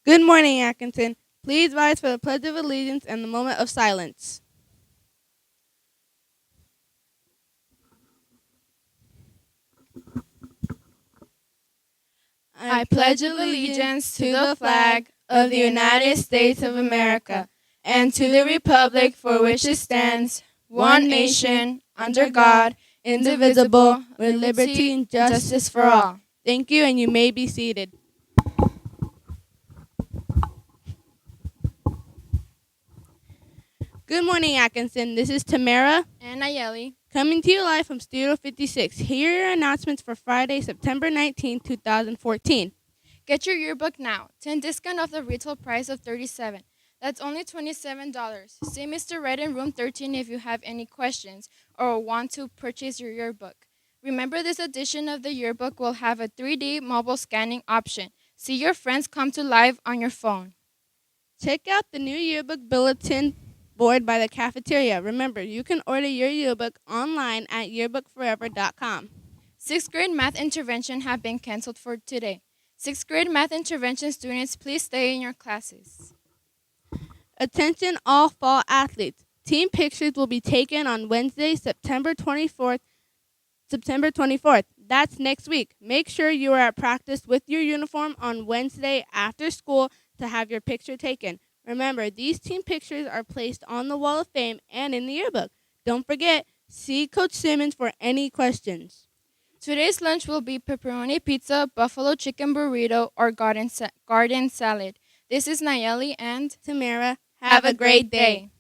Good morning, Atkinson. Please rise for the Pledge of Allegiance and the moment of silence. I pledge allegiance to the flag of the United States of America and to the republic for which it stands, one nation, under God, indivisible, with liberty and justice for all. Thank you, and you may be seated. Good morning, Atkinson. This is Tamara And Nayeli. coming to you live from Studio 56. Here are your announcements for Friday, September 19, 2014. Get your yearbook now. 10 discount off the retail price of $37. That's only $27. See Mr. Red in room 13 if you have any questions or want to purchase your yearbook. Remember, this edition of the yearbook will have a 3D mobile scanning option. See your friends come to life on your phone. Check out the new yearbook bulletin board by the cafeteria. Remember, you can order your yearbook online at yearbookforever.com. 6th grade math intervention have been canceled for today. 6th grade math intervention students, please stay in your classes. Attention all fall athletes. Team pictures will be taken on Wednesday, September 24th. That's next week. Make sure you are at practice with your uniform on Wednesday after school to have your picture taken. Remember, these team pictures are placed on the Wall of Fame and in the yearbook. Don't forget, see Coach Simmons for any questions. Today's lunch will be pepperoni pizza, buffalo chicken burrito, or garden salad. This is Nayeli and Tamara, have a great day.